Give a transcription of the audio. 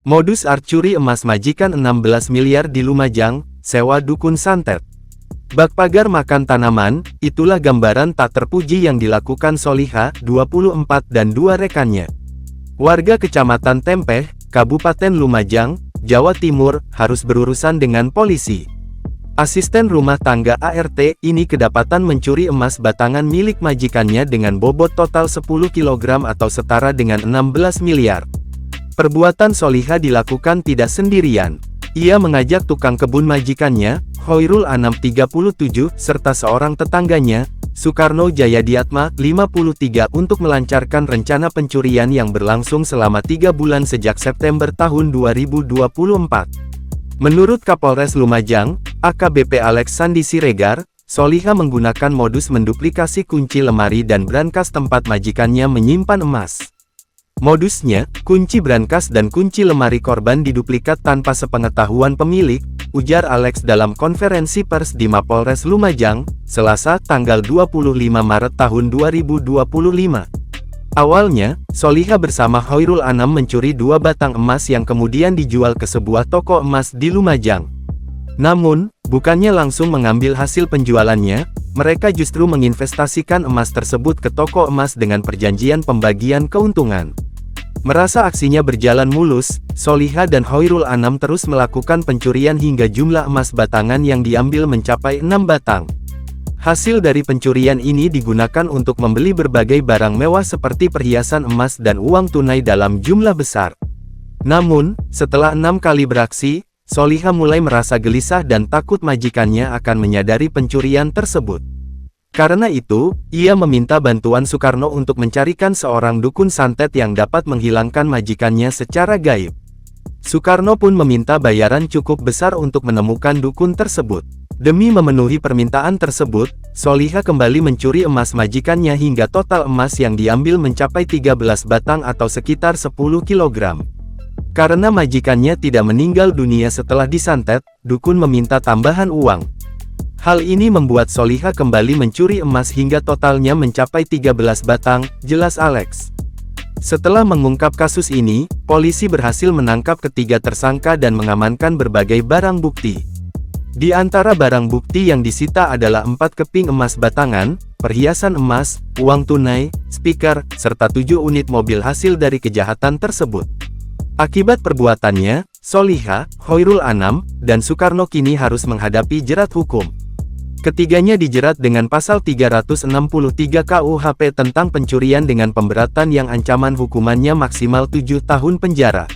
Modus arcuri emas majikan 16 miliar di Lumajang, sewa dukun santet. Bak pagar makan tanaman, itulah gambaran tak terpuji yang dilakukan Soliha, 24 dan 2 rekannya. Warga Kecamatan Tempeh, Kabupaten Lumajang, Jawa Timur, harus berurusan dengan polisi. Asisten rumah tangga ART ini kedapatan mencuri emas batangan milik majikannya dengan bobot total 10 kg atau setara dengan 16 miliar. Perbuatan Soliha dilakukan tidak sendirian. Ia mengajak tukang kebun majikannya, Hoirul Anam 37, serta seorang tetangganya, Sukarno Jayadiatma, 53, untuk melancarkan rencana pencurian yang berlangsung selama 3 bulan sejak September tahun 2024. Menurut Kapolres Lumajang, AKBP Alex Sandi Siregar, Soliha menggunakan modus menduplikasi kunci lemari dan brankas tempat majikannya menyimpan emas. Modusnya, kunci brankas dan kunci lemari korban diduplikat tanpa sepengetahuan pemilik, ujar Alex dalam konferensi pers di Mapolres Lumajang, Selasa, tanggal 25 Maret tahun 2025. Awalnya, Soliha bersama Hoirul Anam mencuri 2 batang emas yang kemudian dijual ke sebuah toko emas di Lumajang. Namun, bukannya langsung mengambil hasil penjualannya, mereka justru menginvestasikan emas tersebut ke toko emas dengan perjanjian pembagian keuntungan. Merasa aksinya berjalan mulus, Soliha dan Hoirul Anam terus melakukan pencurian hingga jumlah emas batangan yang diambil mencapai 6 batang. Hasil dari pencurian ini digunakan untuk membeli berbagai barang mewah seperti perhiasan emas dan uang tunai dalam jumlah besar. Namun, setelah 6 kali beraksi, Soliha mulai merasa gelisah dan takut majikannya akan menyadari pencurian tersebut. Karena itu, ia meminta bantuan Sukarno untuk mencarikan seorang dukun santet yang dapat menghilangkan majikannya secara gaib. Sukarno pun meminta bayaran cukup besar untuk menemukan dukun tersebut. Demi memenuhi permintaan tersebut, Soliha kembali mencuri emas majikannya hingga total emas yang diambil mencapai 13 batang atau sekitar 10 kg. Karena majikannya tidak meninggal dunia setelah disantet, dukun meminta tambahan uang. Hal ini membuat Soliha kembali mencuri emas hingga totalnya mencapai 13 batang, jelas Alex. Setelah mengungkap kasus ini, polisi berhasil menangkap ketiga tersangka dan mengamankan berbagai barang bukti. Di antara barang bukti yang disita adalah 4 keping emas batangan, perhiasan emas, uang tunai, speaker, serta 7 unit mobil hasil dari kejahatan tersebut. Akibat perbuatannya, Soliha, Hoirul Anam, dan Sukarno kini harus menghadapi jerat hukum. Ketiganya dijerat dengan pasal 363 KUHP tentang pencurian dengan pemberatan yang ancaman hukumannya maksimal 7 tahun penjara.